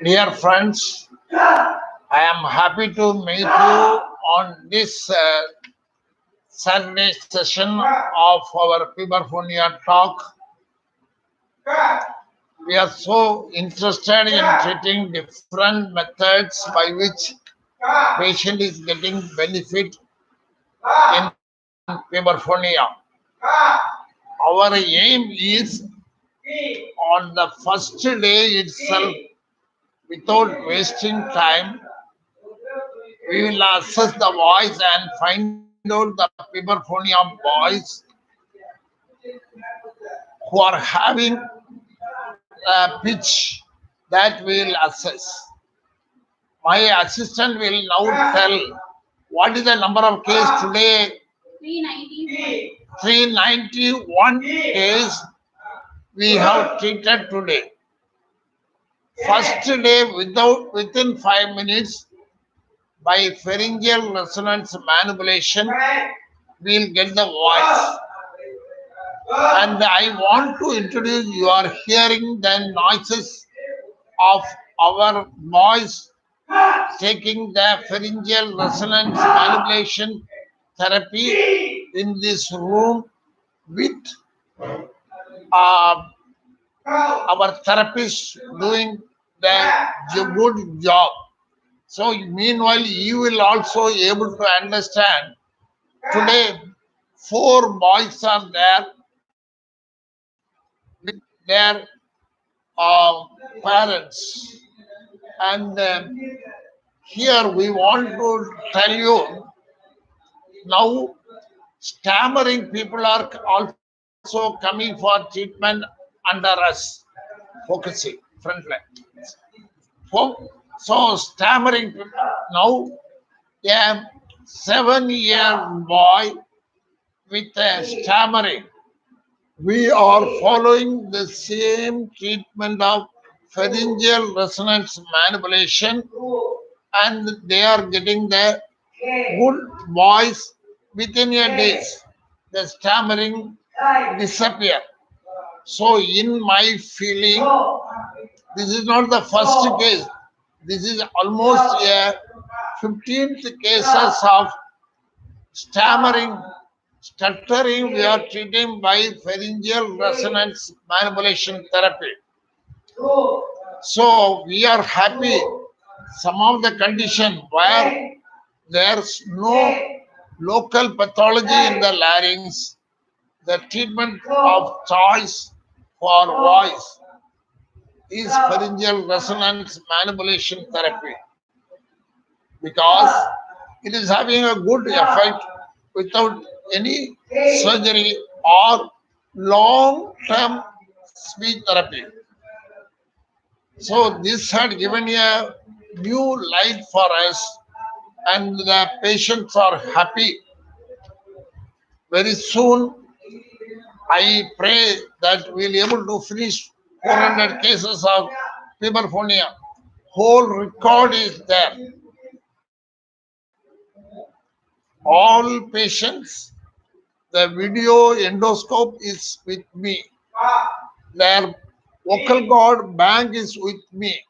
Dear friends, I am happy to meet you on this Sunday session of our Puberphonia talk. We are so interested in treating different methods by which patient is getting benefit in Puberphonia. Our aim is on the first day itself, without wasting time, we will assess the voice and find out the Puberphonia boys who are having a pitch that we will assess. My assistant will now tell what is the number of cases today. 391 cases we have treated today. First day within 5 minutes by pharyngeal resonance manipulation we'll get the voice. And I want to introduce, you are hearing the noises of our voice taking the pharyngeal resonance manipulation therapy in this room with our therapist doing the good job. So meanwhile, you will also able to understand. Today, 4 boys are there with their parents, and here we want to tell you now stammering people are also coming for treatment under us, focusing front line. So stammering people now, a 7-year boy with a stammering. We are following the same treatment of pharyngeal resonance manipulation, and they are getting the good voice within a day. The stammering disappear. So in my feeling, this is not the first case. This is almost a 15th cases of stammering, stuttering we are treating by pharyngeal resonance manipulation therapy. So we are happy. Some of the condition where there's no local pathology in the larynx, the treatment of choice for voice is pharyngeal resonance manipulation therapy, because it is having a good effect without any surgery or long-term speech therapy. So this had given a new light for us, and the patients are happy. Very soon, I pray that we'll be able to finish 400 cases of puberphonia. Whole record is there. All patients, the video endoscope is with me. Their vocal cord bank is with me.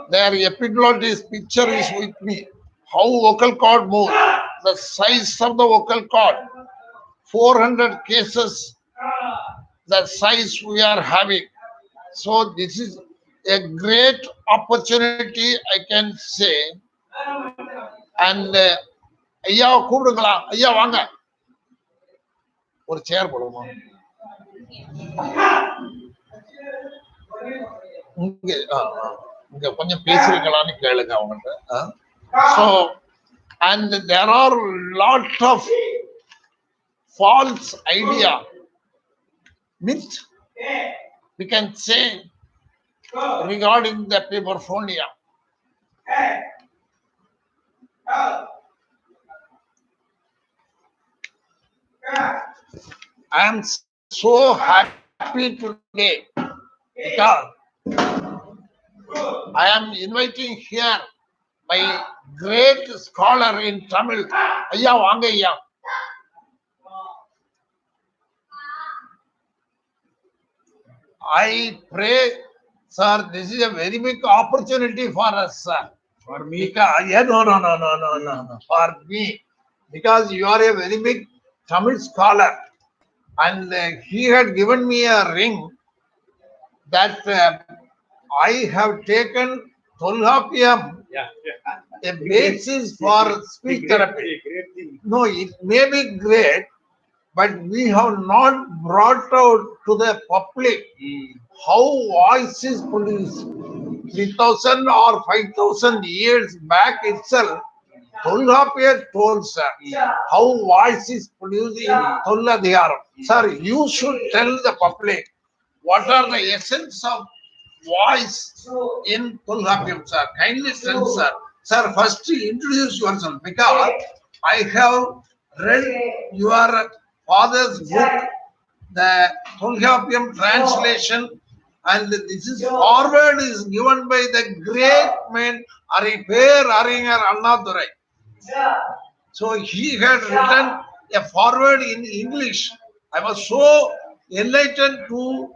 Their epiglottis picture is with me. How vocal cord moves, the size of the vocal cord, 400 cases, the size we are having. So this is a great opportunity, I can say. And ஐயா கூப்பிடுங்களா, ஐயா வாங்க, ஒரு சேர் போடுமா இங்க இங்க கொஞ்சம் பேசுறீங்களான்னு கேளுங்க அவங்கள்ட்ட. So, and there are lot of false idea, myth, we can say, regarding the puberphonia. I am so happy today because I am inviting here my great scholar in Tamil. ஐயா வாங்க ஐயா. I pray, sir, this is a very big opportunity for us, sir. For me, Because, yeah, no. For me, because you are a very big Tamil scholar, and he had given me a ring that I have taken Tolhapiam, a basis for speech therapy. great thing. No, it may be great, but we have not brought out to the public how voice is produced. 3000 or 5000 years back itself, Tolhapia told sir how voice is produced in Tolladhiyaram. Sir, you should tell the public what are the essence of voice in Tolhapiyam, sir. Kindly tell, sir. Sir, first introduce yourself because I have read your father's book, the Tolhapiyam translation, and this is forward is given by the great man Ariper Aringer Annadurai. So he had written a forward in English. I was so enlightened to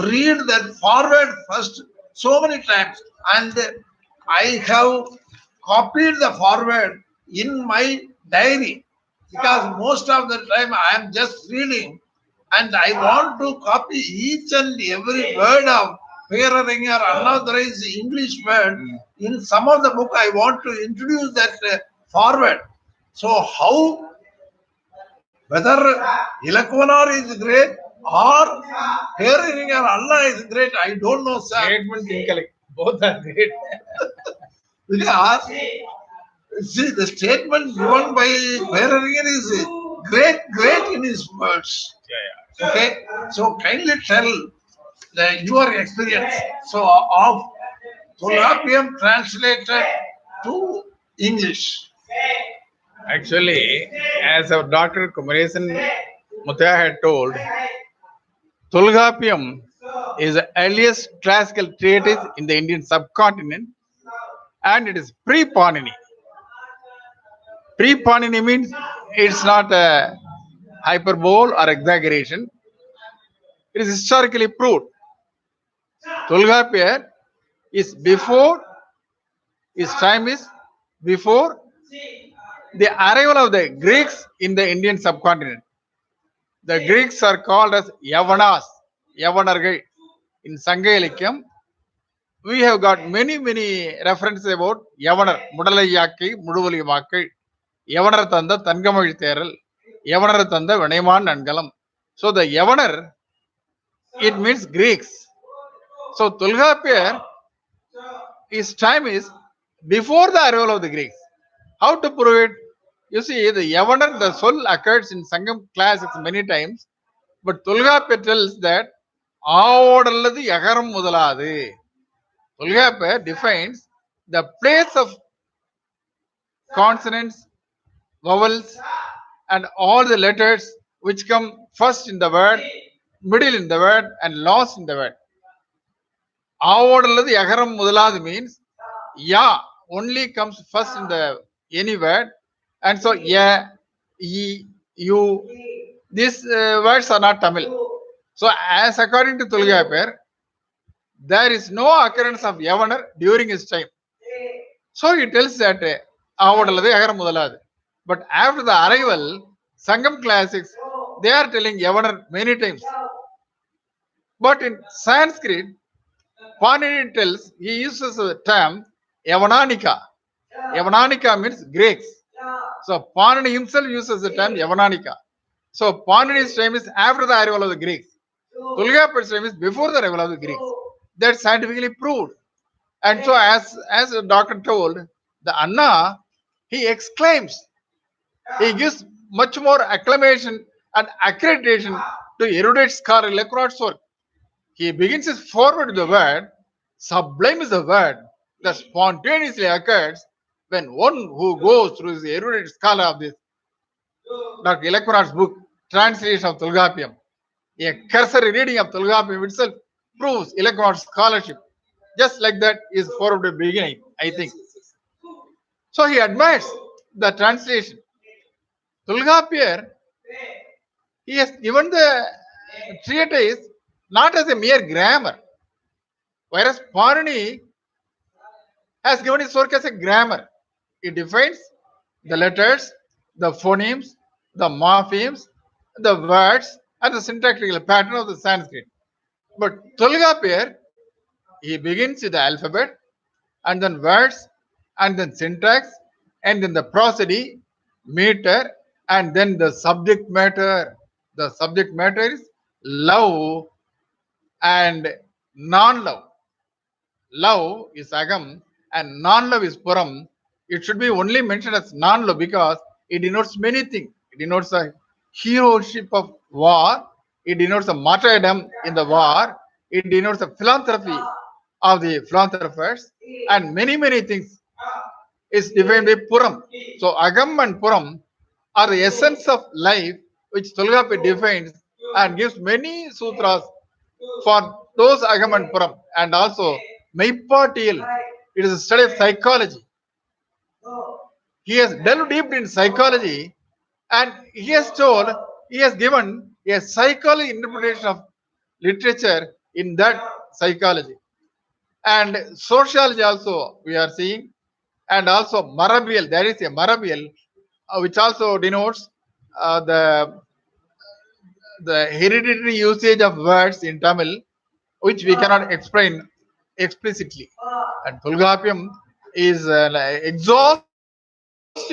read that forward first so many times, and I have copied the forward in my diary because most of the time I am just reading and I want to copy each and every word of Peraringer unauthorized English word. In some of the book, I want to introduce that forward. So how whether Ilakwanar is great or Peraringer Allah is great, I don't know, sir. Statement incorrect. Both are great. Because see the statement given by Peraringer is great in his words. Yeah, Okay, so kindly tell your experience. So of Tolapium translated to English. Actually, as our Dr. Kumaresan Muthaya had told, Tulgapiam is the earliest classical treatise in the Indian subcontinent and it is pre-Panini. Pre-Panini means it's not a hyperbole or exaggeration. It is historically proved. Tulgapir is before, his time is before the arrival of the Greeks in the Indian subcontinent. The Greeks are called as Yavanas, Yavanargal. In Sanga Ilakyam, we have got many references about Yavanar, Mudalayyakki, Muduvali Makkai, Yavanar Tanda, Tangamazhi Theral, Yavanar Tanda, Vanaiman Nangalam. So the Yavanar, it means Greeks. So Tulgapir, his time is before the arrival of the Greeks. How to prove it? You see, the Yavanar, the soul occurs in Sangam classics many times, but Tulgapir tells that ஆவோடல்லது யகரம் முதலாது. Tulgapir defines the place of consonants, vowels, and all the letters which come first in the word, middle in the word, and last in the word. ஆவோடல்லது யகரம் முதலாது means ya only comes first in the any word, and so ya, ye, you, these words are not Tamil. So as according to Tulgapir, there is no occurrence of Yavanar during his time. So he tells that ஆவோடல்லது யகரம் முதலாது. But after the arrival, Sangam classics, they are telling Yavanar many times. But in Sanskrit, Panini tells, he uses the term Yavananika. Yavananika means Greeks. So Panini himself uses the term Yavananika. So Panini's time is after the arrival of the Greeks. Tulgapir's time is before the arrival of the Greeks. That's scientifically proved. And so as the doctor told, the Anna, he exclaims, he gives much more acclamation and accreditation to erudite scholar Lecroix's work. He begins his forward with the word, sublime is the word that spontaneously occurs when one who goes through the erudite scholar of this Dr. Lecroix's book, Translation of Tulgapiyam. A cursory reading of Tulgapiyam itself proves Lecroix's scholarship. Just like that is forward the beginning, I think. So he admires the translation. Tulgapir, he has given the treatise not as a mere grammar. Whereas Panini has given his work as a grammar. It defines the letters, the phonemes, the morphemes, the words, and the syntactical pattern of the Sanskrit. But Tolgapir, he begins with the alphabet, and then words, and then syntax, and then the prosody, meter, and then the subject matter. The subject matter is love and non-love. Love is agam and non-love is puram. It should be only mentioned as non-love because it denotes many things. It denotes a heroship of war. It denotes a martyrdom in the war. It denotes a philanthropy of the philanthropists and many things is defined by puram. So agam and puram are the essence of life which Tolgapi defines and gives many sutras for those agam and puram, and also Maipatiyal. It is a study of psychology. He has delved deep in psychology and he has given a psychology interpretation of literature in that psychology. And sociology also we are seeing, and also Marabial. There is a Marabial which also denotes the hereditary usage of words in Tamil, which we cannot explain explicitly. And Tulgapiam is an exhaustive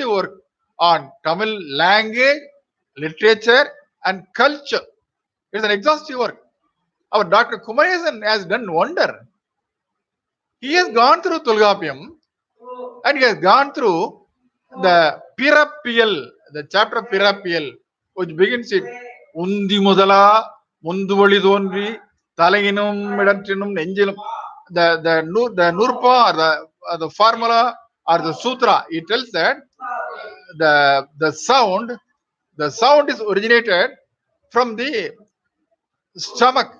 work on Tamil language, literature, and culture. It's an exhaustive work. Our Dr. Kumaresan has done wonder. He has gone through Tulgapiam and he has gone through the Pirapiyal, the chapter of Pirapiyal, which begins with Undi Mudala, Munduvali Donri, Talaginum, Medantinum, Angelum. The Nurpa, or the formula, or the sutra, it tells that the sound is originated from the stomach.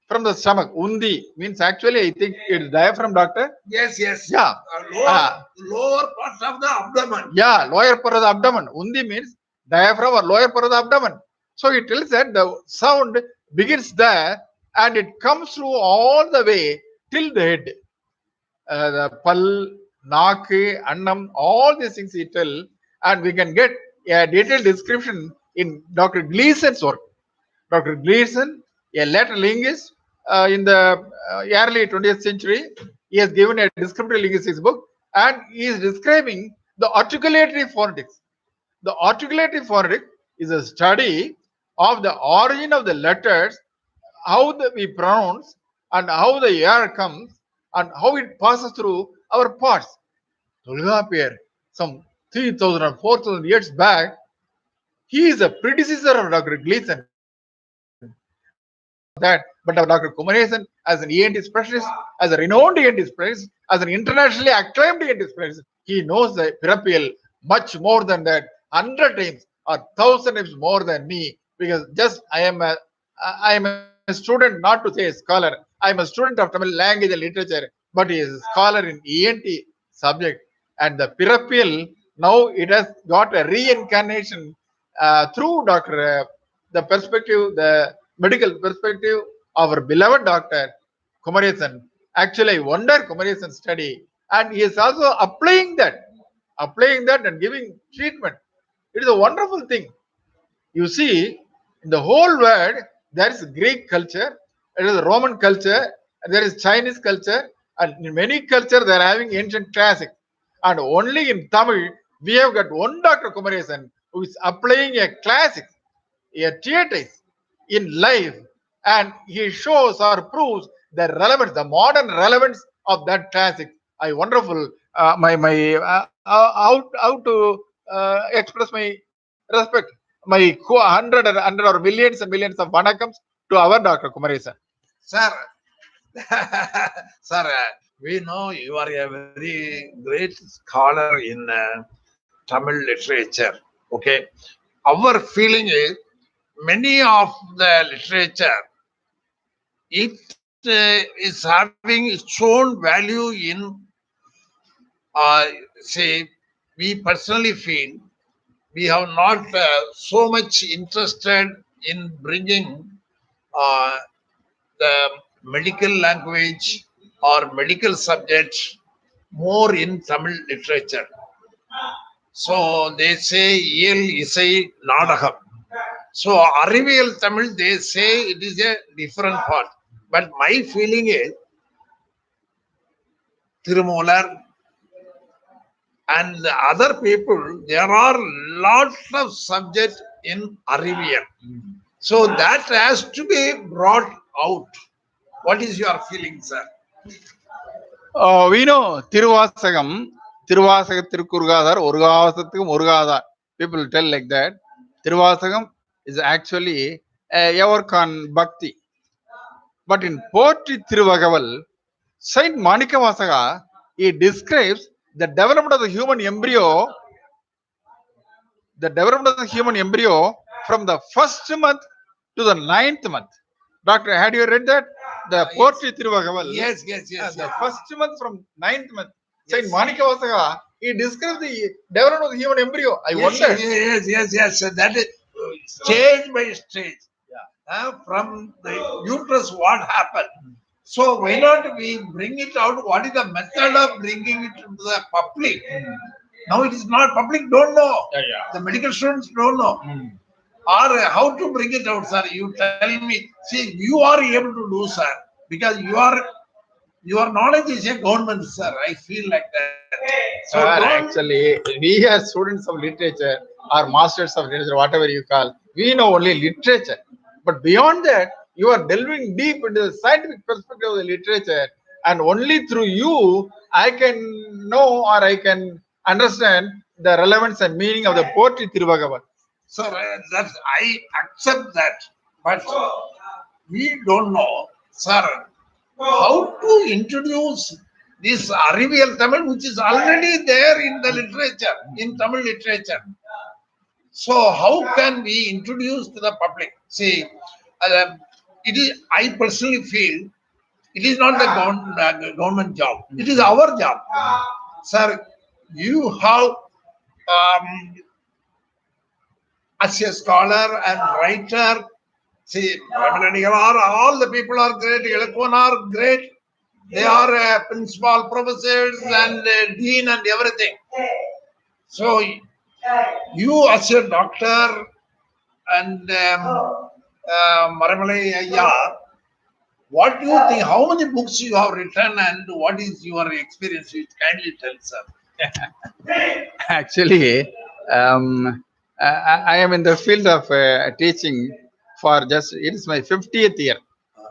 From the stomach. Undi means actually, I think it's diaphragm, doctor. Yes. Yeah. Lower part of the abdomen. Yeah, lower part of the abdomen. Undi means diaphragm or lower part of the abdomen. So it tells that the sound begins there and it comes through all the way till the head. The pal, naak, annam, all these things he tell, and we can get a detailed description in Dr. Gleason's work. Dr. Gleason, a later linguist in the early 20th century, he has given a descriptive linguistics book and he is describing the articulatory phonetics. The articulatory phonetics is a study of the origin of the letters, how we pronounce, and how the air comes, and how it passes through our parts. Tolgapir, some 3,000 or 4,000 years back, he is a predecessor of Dr. Gleason. But our Dr. Kumaresan, as an ENT specialist, as a renowned ENT specialist, as an internationally acclaimed ENT specialist, he knows the Pirapial much more than that, 100 times or 1,000 times more than me. Because just I am a student, not to say a scholar. I am a student of Tamil language and literature, but he is a scholar in ENT subject. And the Pirapial, now it has got a reincarnation through Dr. The perspective, the medical perspective of our beloved Dr. Kumaresan. Actually, I wonder Kumaresan's study, and he is also applying that and giving treatment. It is a wonderful thing. You see, in the whole world, there is Greek culture, there is Roman culture, there is Chinese culture, and in many cultures they are having ancient classics. And only in Tamil, we have got one Dr. Kumaresan who is applying a classic, a treatise in life, and he shows or proves the relevance, the modern relevance of that classic. I wonderful how to express my respect, my hundred or millions and millions of vanakams to our Dr. Kumaresan. Sir, sir, we know you are a very great scholar in Tamil literature. Okay, our feeling is many of the literature, it is having its own value in, say, we personally feel we have not so much interested in bringing uh, the medical language or medical subject more in Tamil literature. So they say இயல் இசை நாடகம். So அறிவியல் Tamil they say it is a different part. But my feeling is Tirumolar and the other people, there are lots of subjects in அறிவியல். So that has to be brought out. What is your feeling, sir? We know Thiruvasagam திருவாசக திருக்குறுகாதார் ஒரு காவசத்துக்கும் ஒரு காதார். People tell like that. Thiruvasagam is actually a work on bhakti. But in poetry Tiruvagaval, Saint Manikavasaga, he describes the development of the human embryo, from the first month to the 9th month. Doctor, had you read that? The poetry Tiruvagaval. Yes. The first month from 9th month. Saint Manikavasaga, he describes the development of the human embryo. I wonder. Yes. That is stage by stage. From the uterus, what happened? So why not we bring it out? What is the method of bringing it to the public? Now it is not public. Don't know. The medical students don't know. Or how to bring it out, sir? You tell me. See, you are able to do, sir, because your knowledge is a government, sir. I feel like that. So actually, we are students of literature or masters of literature, whatever you call. We know only literature. But beyond that, you are delving deep into the scientific perspective of the literature, and only through you I can know or I can understand the relevance and meaning of the poetry Tiruvagaval. So that I accept that, but we don't know, sir, how to introduce this Arrivial Tamil, which is already there in the literature, in Tamil literature. So how can we introduce to the public? See, it is. I personally feel it is not the government job. It is our job, sir. You have. As a scholar and writer, see, all the people are great, Elakwan are great. They are principal professors and dean and everything. So you as a doctor and Maramalai Ayya, what do you think? How many books you have written and what is your experience? You kindly tell, sir. Actually, I am in the field of teaching for just, it is my 50th year.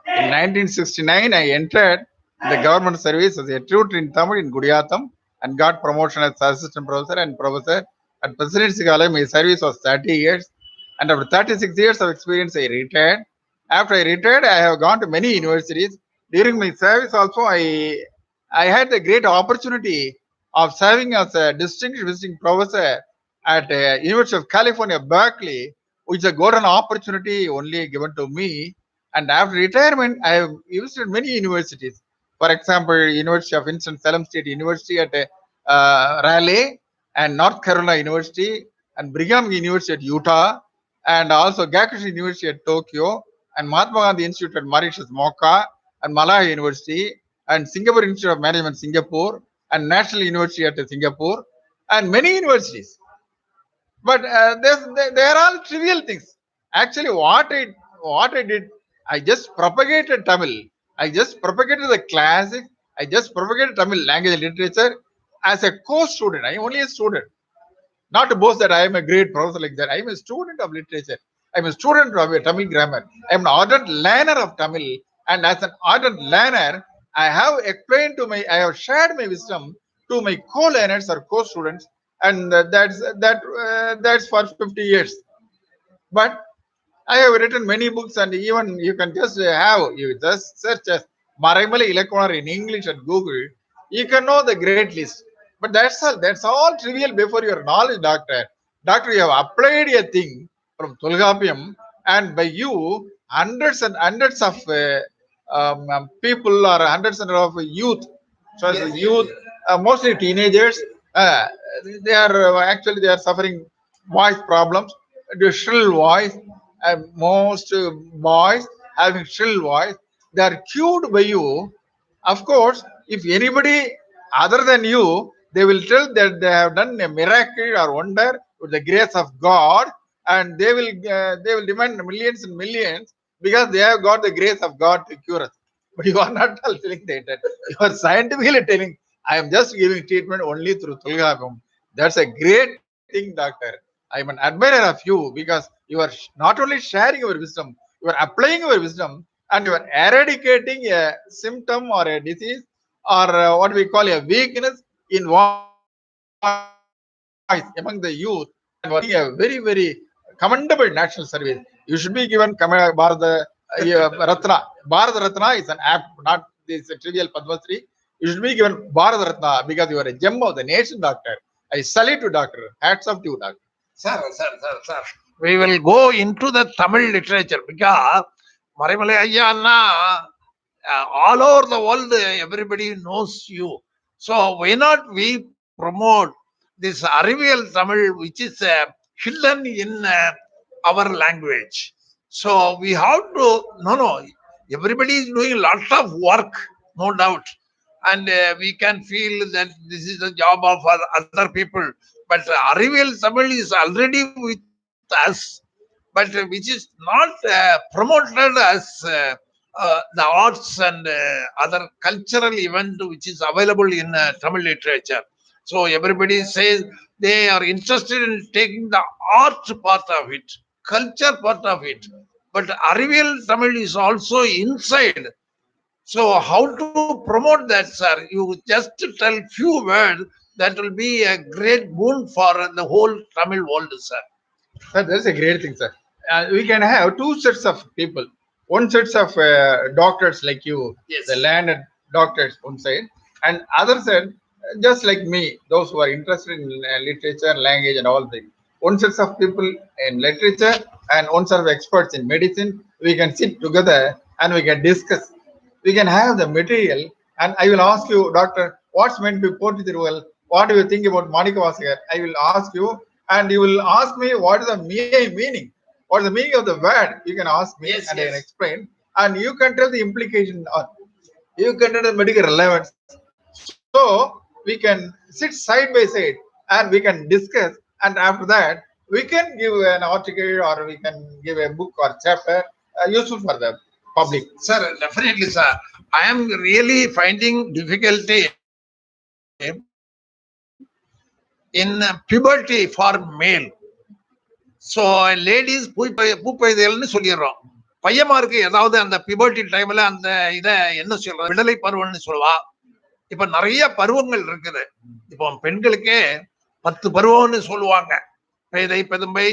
In 1969, I entered the government service as a tutor in Tamil in Gudiyatham and got promotion as assistant professor and professor at Presidency College. My service was 30 years. And after 36 years of experience, I retired. After I retired, I have gone to many universities. During my service also, I had the great opportunity of serving as a distinguished visiting professor at University of California, Berkeley, which is a golden opportunity only given to me. And after retirement, I have visited many universities. For example, University of Winston-Salem State University at Raleigh, and North Carolina University, and Brigham University at Utah, and also Gakushima University at Tokyo, and Mahatma Gandhi Institute at Mauritius, Mocha, and Malaya University, and Singapore Institute of Management, Singapore, and National University at Singapore, and many universities. But they are all trivial things. Actually, what I did, I just propagated Tamil. I just propagated the classic. I just propagated Tamil language and literature as a co-student. I am only a student. Not to boast that I am a great professor like that. I am a student of literature. I am a student of Tamil grammar. I am an ardent learner of Tamil. And as an ardent learner, I have shared my wisdom to my co-learners or co-students. And that's for 50 years. But I have written many books, and even you can just search as Maraimalai Ilakkonar in English at Google. You can know the great list. But that's all trivial before your knowledge, doctor. Doctor, you have applied a thing from Tulgapiyam, and by you, hundreds and hundreds of people or hundreds and of youth, mostly teenagers, they are suffering voice problems, the shrill voice. Most boys having shrill voice, they are cued by you. Of course, if anybody other than you, they will tell that they have done a miracle or wonder with the grace of God, and they will demand millions and millions because they have got the grace of God to cure us. But you are not telling that. You are scientifically telling, I am just giving treatment only through Tulgapam. That's a great thing, doctor. I am an admirer of you because you are not only sharing your wisdom, you are applying your wisdom, and you are eradicating a symptom or a disease or what we call a weakness in voice among the youth, and working a very, very commendable national service. You should be given Ratna. Bharat Ratna is an apt, not this trivial Padmasri. You should be given Bharat Ratna because you are a gem of the nation, doctor. I salute you, doctor. Hats off to you, doctor. Sir. We will go into the Tamil literature because Marimalai Ayyanna, all over the world, everybody knows you. So why not we promote this Arrivial Tamil, which is hidden in our language? So we have to, no, everybody is doing a lot of work, no doubt. And we can feel that this is the job of other people. But Arrivial Tamil is already with us, but which is not promoted as the arts and other cultural event which is available in Tamil literature. So everybody says they are interested in taking the art part of it, culture part of it. But Arrivial Tamil is also inside. So how to promote that, sir? You just tell few words, that will be a great boon for the whole Tamil world, sir. Sir, that's a great thing, sir. We can have two sets of people. One sets of doctors like you, Yes. the landed doctors, one side, and other side, just like me, those who are interested in literature, language, and all things. One sets of people in literature and one set of experts in medicine. We can sit together and we can discuss. We can have the material, and I will ask you, doctor, what's meant by Portithiruval? What do you think about Manikavasagar? I will ask you, and you will ask me what is the meaning. What is the meaning of the word? You can ask me, Yes, and I yes. can explain, and you can tell the implication, or you can tell the medical relevance. So we can sit side by side and we can discuss, and after that we can give an article or we can give a book or chapter useful for the public. Sir, definitely, sir. I am really finding difficulty in puberty for male. So ladies பூப்பெய்தல்னு சொல்லிடுறோம். பையன்மாருக்கு ஏதாவது அந்த puberty டைம்ல அந்த இதை என்ன சொல்றது, விடலை பருவம்னு சொல்லுவா. இப்ப நிறைய பருவங்கள் இருக்குது. இப்போ பெண்களுக்கே 10 பருவம்னு சொல்லுவாங்க. பேதை, பெதும்பை,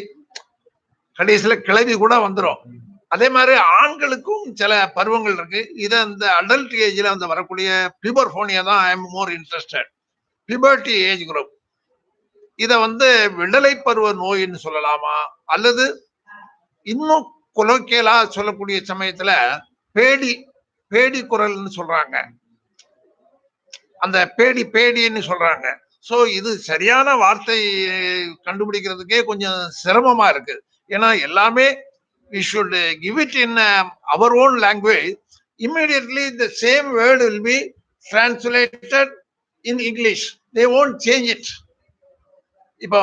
கடைசியில கிளவி கூட வந்துடும். அதே மாதிரி ஆண்களுக்கும் சில பருவங்கள் இருக்கு. இதை அந்த அடல்ட் ஏஜ்ல வந்து வரக்கூடிய பியூபர்போனியா தான் I am more interested. Puberty age group. இத வந்து விடலை பருவ நோயின்னு சொல்லலாமா, அல்லது இன்னும் கொலோக்கியலா சொல்லக்கூடிய சமயத்துல பேடி குரல்னு சொல்றாங்க. அந்த பேடின்னு சொல்றாங்க. சோ இது சரியான வார்த்தை கண்டுபிடிக்கிறதுக்கே கொஞ்சம் சிரமமா இருக்கு. ஏன்னா எல்லாமே we should give it in our own language. Immediately the same word will be translated in English. They won't change it. இப்போ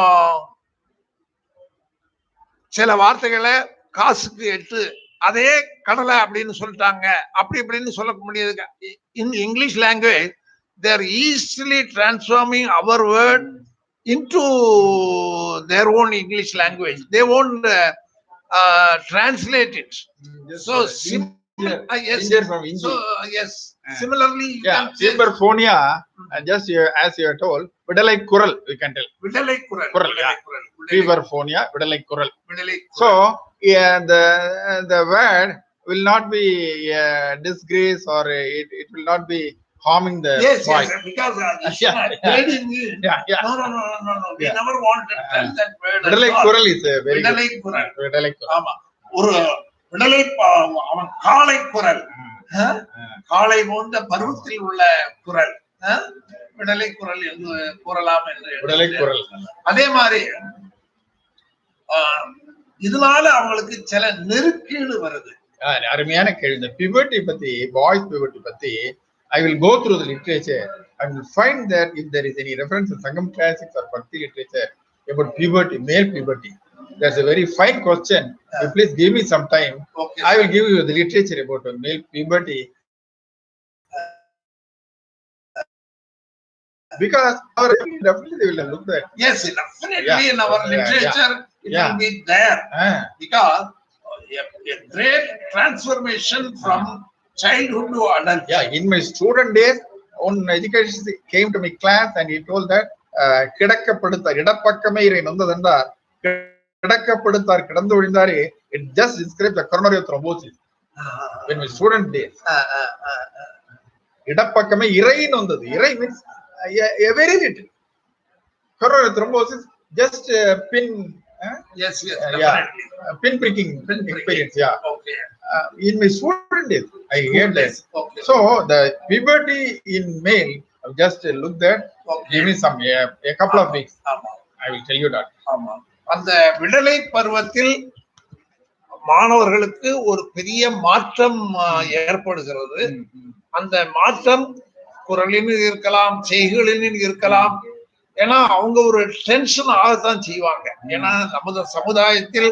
சில வார்த்தைகளை காசுக்கு 8 அதே கடலை அப்படின்னு சொல்லிட்டாங்க. அப்படி இப்படின்னு சொல்ல முடியாது. In English language they are easily transforming our word into their own English language. They won't translate it. So yes. So yes. Similarly, you can say Puberphonia, just as you are told, vidalai kural, we can tell. Vidalai kural. Puberphonia, vidalai kural. So yeah, the word will not be disgrace, or it will not be harming the voice. Yes, because grading. No. We never wanted to tell that word. Vidalai kural is a very vidalai kural. Vidalai kural. ஆமா, ஒரு விடலை அவன் காளை குரல், காளை போன்ற பருவத்தில் உள்ள குரல், விடலை குரல் என்று கூறலாம் என்று. விடலை குரல். அதே மாதிரி இதனால அவங்களுக்கு சில நெருக்கீடு வருது. அருமையான கேள்வி. இந்த puberty பத்தி, boys puberty பத்தி, I will go through the literature. I will find that if there is any reference in Sangam classics or Bhakti literature about puberty, male puberty. That's a very fine question. You please give me some time. Okay, I will give you the literature about male puberty. Because our definitely they will have looked at. Yes, definitely in our literature it will be there. Because a great transformation from childhood to adult. Yeah, in my student days, one education came to my class and he told that கிடக்கப்படுத்தார் இடப்பக்கமே இறை நொந்ததென்றார் கிடக்கப்படுத்தார் கிடந்து ஒழிந்தாரே. It just describes the coronary thrombosis. When my student days, இடப்பக்கமே இறை நொந்தது. இறை means a very little. Coronary thrombosis, just pin. Yes, definitely. Pin pricking experience. Yeah. Okay. In my student days, I heard that. Okay. So the puberty in male, just look that. Okay. Give me some a couple of weeks. I will tell you that. அந்த விடலை பருவத்தில் மாணவர்களுக்கு ஒரு பெரிய மாற்றம் ஏற்படுகிறது. அந்த மாற்றம் குரலிலும் இருக்கலாம், செய்களிலும் இருக்கலாம். ஏன்னா அவங்க ஒரு டென்ஷன் ஆகத்தான் செய்வாங்க. ஏன்னா நமது சமுதாயத்தில்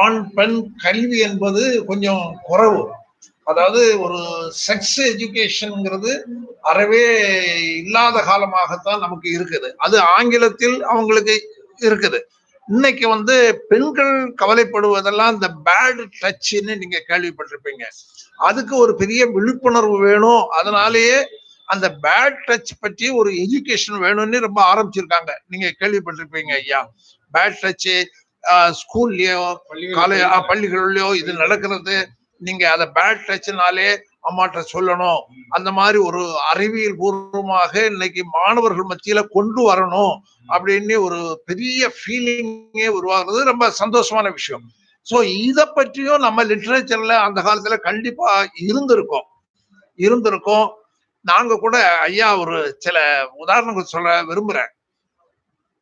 ஆண் பெண் கல்வி என்பது கொஞ்சம் குறைவு. அதாவது ஒரு செக்ஸ் எஜுகேஷன்ங்கிறது அறவே இல்லாத காலமாகத்தான் நமக்கு இருக்குது. அது ஆங்கிலத்தில் அவங்களுக்கு இருக்குது. இன்னைக்கு வந்து பெண்கள் கவலைப்படுவதெல்லாம் இந்த பேட் டச்ன்னு நீங்க கேள்விப்பட்டிருப்பீங்க. அதுக்கு ஒரு பெரிய விழிப்புணர்வு வேணும். அதனாலேயே அந்த பேட் டச் பற்றி ஒரு எஜுகேஷன் வேணும்னு ரொம்ப ஆரம்பிச்சிருக்காங்க. நீங்க கேள்விப்பட்டிருப்பீங்க ஐயா. பேட் டச் ஸ்கூல்லயோ பள்ளிகளிலயோ இது நடக்கிறது. நீங்க அதை பேட் டச்னாலே அம்மாட்ட சொல்லணும். அந்த மாதிரி ஒரு அறிவியல் பூர்வமாக இன்னைக்கு மாணவர்கள் மத்தியில கொண்டு வரணும் அப்படின்னு ஒரு பெரிய ஃபீலிங்கே உருவாகிறது. ரொம்ப சந்தோஷமான விஷயம். ஸோ இதை பற்றியும் நம்ம லிட்ரேச்சர்ல அந்த காலத்துல கண்டிப்பா இருந்திருக்கோம். நாங்க கூட ஐயா ஒரு சில உதாரணங்கள் சொல்ல விரும்புறேன்.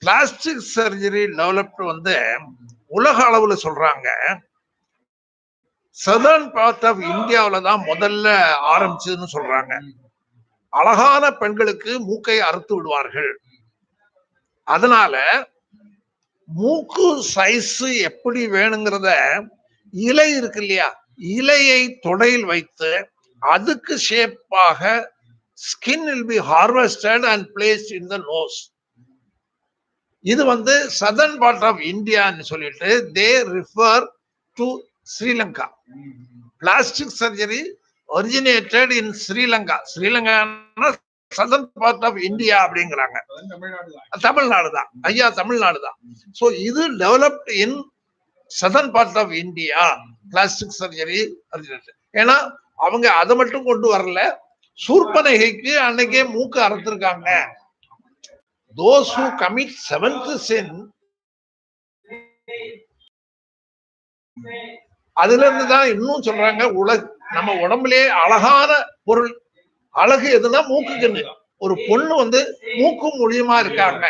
பிளாஸ்டிக் சர்ஜரி டெவலப்ட் வந்து உலக அளவுல சொல்றாங்க. சதர்ன் பார்ட் ஆஃப் இந்தியாவில தான் முதல்ல ஆரம்பிச்சதுன்னு சொல்றாங்க. அழகான பெண்களுக்கு மூக்கை அறுத்து விடுவார்கள். அதனால மூக்கு சைஸ் எப்படி வேணுங்கிறத இலை இருக்கு இல்லையா, இலையை தொடையில் வைத்து அதுக்கு ஷேப்பாக skin will be harvested and placed in the nose. இது வந்து southern part of India ன்னு சொல்லிட்டு they refer to Sri Lanka. Plastic surgery originated in Sri Lanka. Sri Lanka southern part of India அப்படிங்கிறாங்க. தமிழ்நாடு தான் ஐயா, தமிழ்நாடு தான். ஸோ இது developed in southern part of India. Plastic surgery originated. ஏன்னா அவங்க அதை மட்டும் கொண்டு வரல, சூர்பனகைக்கு அன்னைக்கே மூக்கு அறுத்திருக்காங்க. Those who commit seventh sin, அதுல இருந்து தான் இன்னும் சொல்றாங்க நம்ம உடம்புலயே அழகான பொருள். அழகு எதுனா மூக்குக்குன்னு. ஒரு பொண்ணு வந்து மூக்கும் மொழியுமா இருக்காங்க,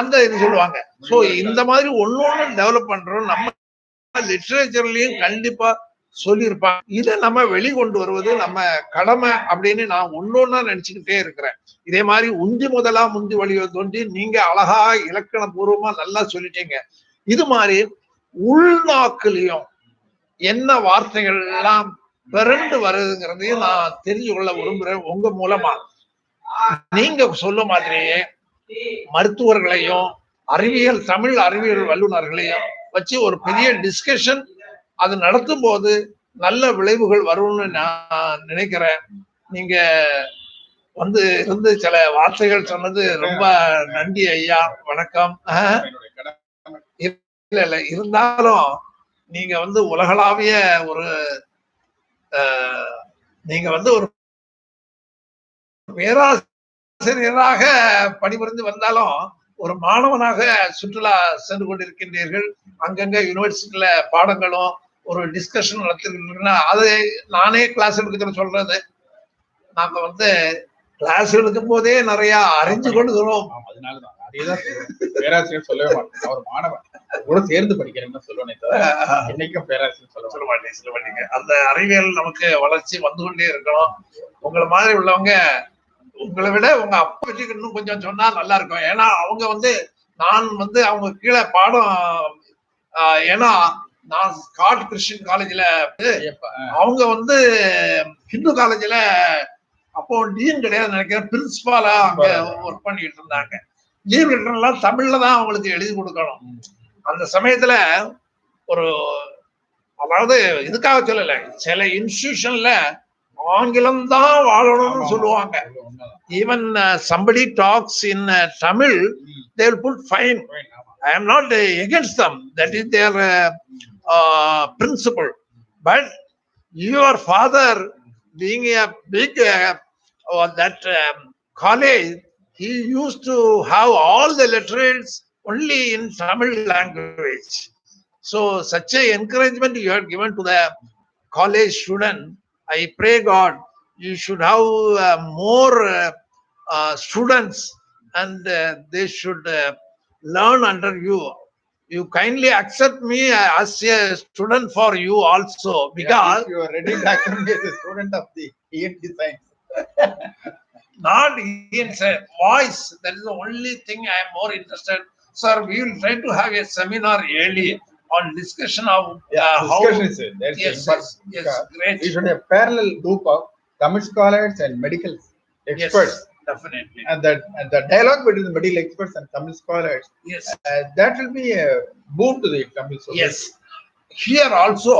அந்த இது சொல்லுவாங்க. சோ இந்த மாதிரி ஒன்னொன்னு டெவலப் பண்றோம். நம்ம லிட்ரேச்சர்லயும் கண்டிப்பா சொல்லியிருப்பாங்க. இதை நம்ம வெளிக்கொண்டு வருவது நம்ம கடமை அப்படின்னு நான் ஒன்னொன்னா நினைச்சுக்கிட்டே இருக்கிறேன். இதே மாதிரி உந்தி முதலா முந்தி வழியை தோண்டி நீங்க அழகா இலக்கண பூர்வமா நல்லா சொல்லிட்டீங்க. இது மாதிரி உள்நாக்குலயும் என்ன வார்த்தைகள் எல்லாம் பிறண்டு வருதுங்கிறதையும் நான் தெரிஞ்சு கொள்ள விரும்புறேன் உங்க மூலமா. நீங்க சொல்ல மாதிரியே மருத்துவர்களையும் தமிழ் அறிவியல் வல்லுநர்களையும் வச்சு ஒரு பெரிய டிஸ்கஷன் அது நடத்தும் போது நல்ல விளைவுகள் வரும்னு நான் நினைக்கிறேன். நீங்க வந்து இருந்து சில வார்த்தைகள் சொன்னது ரொம்ப நன்றி ஐயா. வணக்கம். இல்ல இருந்தாலும் நீங்க வந்து உலகளாவிய நீங்க வந்து ஒரு பேராசிரியராக பணிபுரிந்து வந்தாலும் ஒரு மாணவனாக சுற்றுலா சென்று கொண்டிருக்கின்றீர்கள். அங்கங்க யூனிவர்சிட்டியில பாடங்களும் ஒரு டிஸ்கஷன் நடத்திருக்கீங்கன்னா அதை நானே கிளாஸ் எடுக்கிற சொல்றது. நாங்க வந்து கிளாஸ் எடுக்கும் போதே நிறைய அறிஞ்சு கொள்கிறோம். அதனாலதான் அதேதான் பேராசிரியர் சொல்லவே மாட்டேன். அவர் மாணவன் கூட சேர்ந்து படிக்கிறேன்னு சொல்லுவேனே தவிர என்னைக்கும் பேராசிரியர் சொல்ல மாட்டீங்க. அந்த அறிவியல் நமக்கு வளர்ச்சி வந்து கொண்டே இருக்கணும். உங்களை மாதிரி உள்ளவங்க, உங்களை விட உங்க அப்பா பற்றி இன்னும் கொஞ்சம் சொன்னா நல்லா இருக்கும். ஏன்னா அவங்க நான் அவங்க கீழே பாடம், ஏன்னா நான் ஸ்காட் கிறிஸ்டியன் காலேஜ்ல, அவங்க ஹிந்து காலேஜ்ல அப்போ டீன் கிடையாது நினைக்கிறேன், பிரின்சிபாலா அங்க ஒர்க் பண்ணிட்டு இருந்தாங்க. லீவ் லெட்டர் எல்லாம் தமிழ்ல தான் அவங்களுக்கு எழுதி கொடுக்கணும். அந்த சமயத்துல அதாவது இதுக்காக சொல்லல, சில இன்ஸ்டிடியூஷன்ல ஆங்கிலம் தான் வாழணும்னு சொல்லுவாங்க. Even somebody talks in Tamil, they will put fine. I am not against them. That is their principle. But your father, being a big that college, he used to have all the literates only in Tamil language. So such a encouragement you have given to the college student. I pray God you should have more students, and they should learn under you. You kindly accept me as a student for you also, because you are ready to accept me as a student of the ENT science. Not in voice. That is the only thing I am more interested. Sir, we will try to have a seminar early on discussion of discussion is yes, great. We should have a parallel group of Tamil scholars and medical experts. Yes, definitely. And the dialogue between the medical experts and Tamil scholars, yes, that will be a boon to the Tamil society. Yes. Here also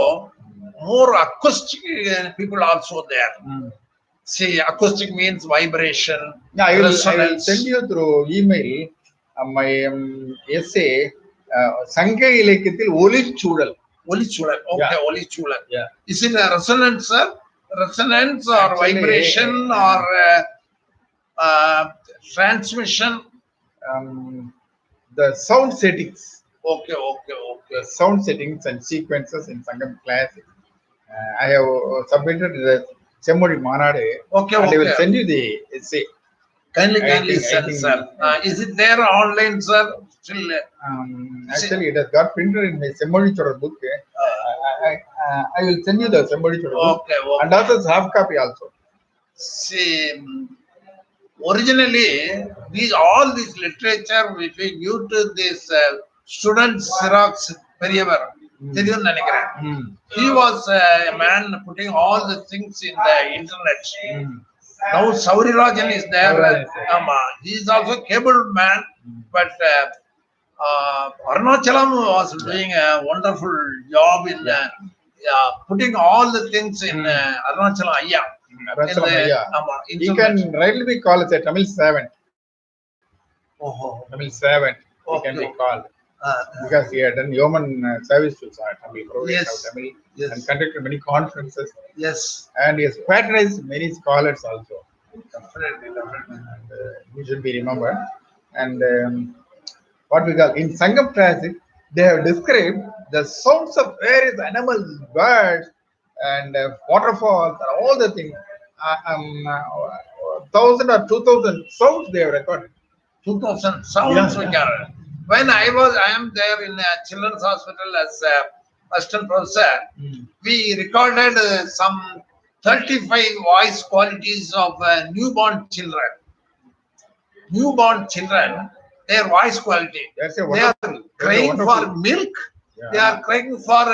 more acoustic people also there. See, acoustic means vibration. Yeah, I will send you through email my essay, Sanga Ilekyathil Olichudal. Okay, yeah. Olichudal. Yeah. Is it a resonance, sir? Resonance or actually, vibration or transmission? The sound settings. Okay. The sound settings and sequences in Sangam Classic. I have submitted the Chemmoli Manade. Okay. I will send you the essay. Kindly send, sir. Is it there online, sir? Still, actually, it has got printed in my Chemmoli Chodar book. I will send you the Chemmoli Chodar book. Okay. And also soft copy also. See, originally, all this literature which we give to this student Xerox Periyavar, he was a man putting all the things in the internet. Now Saurirajan is there. He is also a cable man, but Arunachalam was doing a wonderful job in putting all the things in Arunachalam Ayya. He can rightly be called as a Tamil servant. Tamil servant, he can be called. Because he had done yeoman service to Tamil, Tamil, and conducted many conferences. Yes. And he has patronized many scholars also. Definitely. And he should be remembered. And what we call in Sangam Classic, they have described the sounds of various animals, birds, and waterfalls, and all the things. 1,000 or 2,000 sounds they have recorded. 2,000 sounds we can. When I am there in a children's hospital as assistant professor, we recorded some 35 voice qualities of newborn children. Newborn children, their voice quality. They are crying for milk. Yeah. They are crying for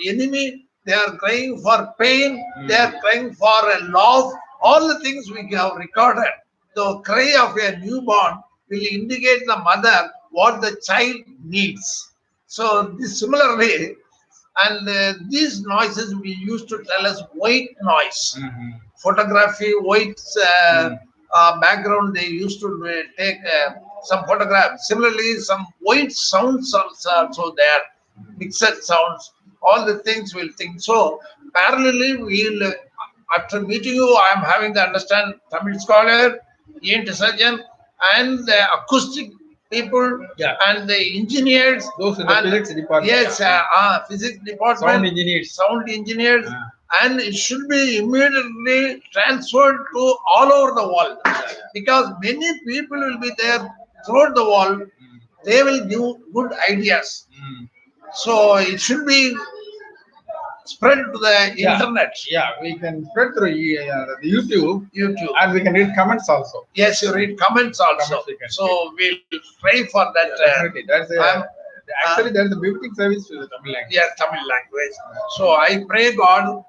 enemy. They are crying for pain. They are crying for love. All the things we have recorded. The cry of a newborn will indicate the mother what the child needs. So similarly, and these noises we used to tell as white noise. Photography, white background, they used to take some photographs. Similarly, some white sounds also there, mixed sounds, all the things we'll think. So parallelly, we'll after meeting you, I am having to understand Tamil scholar, ENT surgeon, and the acoustic people, and the engineers. Those in the physics department. Yes, physics department. Sound engineers. And it should be immediately transferred to all over the world. Because many people will be there throughout the world. they will give good ideas. Mm. So it should be spread to the Yeah, internet, yeah, we can spread through the YouTube, YouTube. and we can read comments also. Yes, you read comments also. Comments we can So read. we'll try for that. Definitely, that's I'm, actually there is a befitting service to the Tamil language. yeah, Tamil language. So I pray God,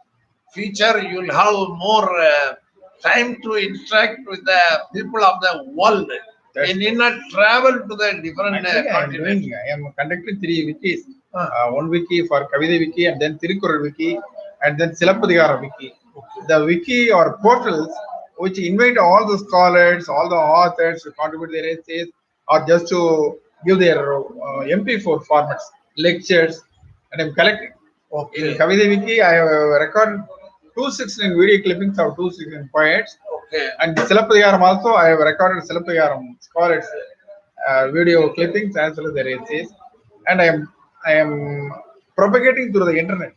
future you'll have more time to interact with the people of the world. That's You need not travel to the different Actually, continents. I am conducting three wikis. Ah. One wiki for Kavida wiki, and then Tirukural wiki, and then Silapadigara wiki. The wiki or portals which invite all the scholars, all the authors to contribute their essays, or just to give their MP4 formats, lectures, and I'm collecting. In Okay. Kavida wiki, I have recorded 216 video clippings of 216 poets. Okay. And Silappadigaram also, I have recorded Silappadigaram scholars video clippings as well as their essays, and I am propagating through the internet.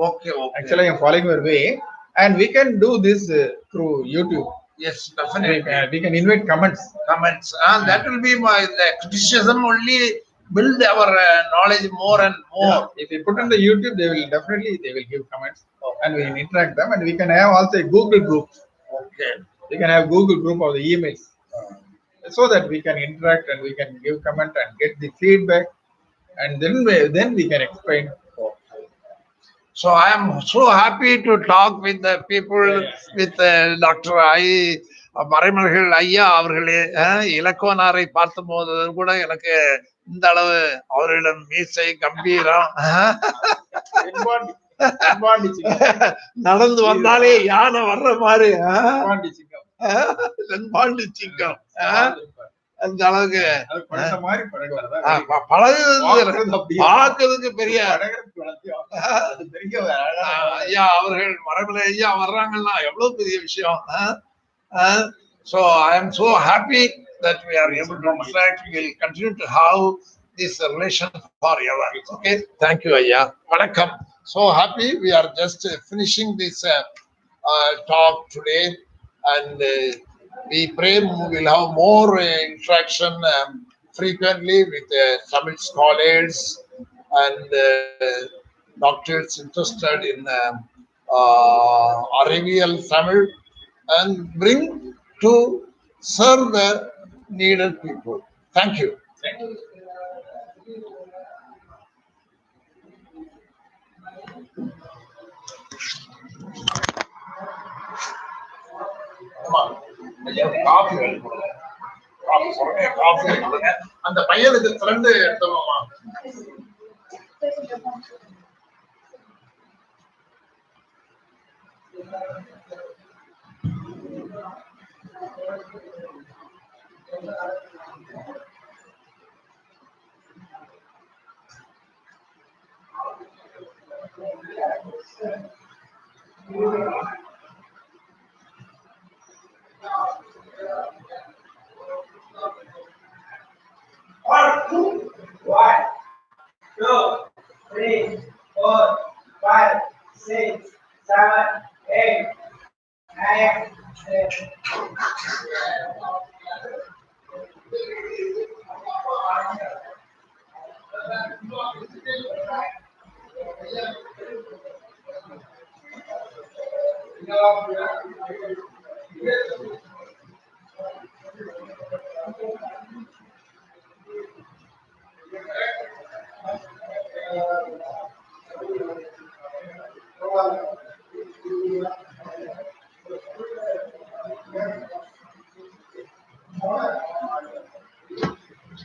Okay. Okay. Actually, I am following your way, and we can do this through YouTube. Yes, We definitely. can invite comments. Comments, and that will be my the criticism only build our knowledge more and Yeah, more. if we put on the YouTube, they will give comments, and we can interact them, and we can have also a Google group. Okay. We can have Google group of the emails, so that we can interact and we can give comment and get the feedback, and then we can explain. So I am so happy to talk with the people, with Dr. மறைமர்கள் ஐயா அவர்களே. இலக்குவனாரை பார்த்தபோது கூட எனக்கு இந்த அளவு அவர்களிடம் மீசை கம்பீரம். நடந்து வந்தாலே யானை வர்ற மாதிரி. பாண்டி சிங்கம். அந்த அளவுக்கு பழகுறது பார்க்கறதுக்கு பெரிய ஐயா அவர்கள் மரபில் ஐயா வர்றாங்கன்னா எவ்வளவு பெரிய விஷயம். So I am so happy that we are able to interact. We will continue to have this relation forever. Okay, thank you ஐயா. வணக்கம். So happy we are just finishing this talk today, and we pray we will have more interaction frequently with Tamil scholars and doctors interested in Arabian Tamil, and bring to serve the needed people. Thank you. அந்த பையனுக்கு திரண்டு எடுத்தோமா. One, two, three, four, five, six, seven, eight, nine, 10.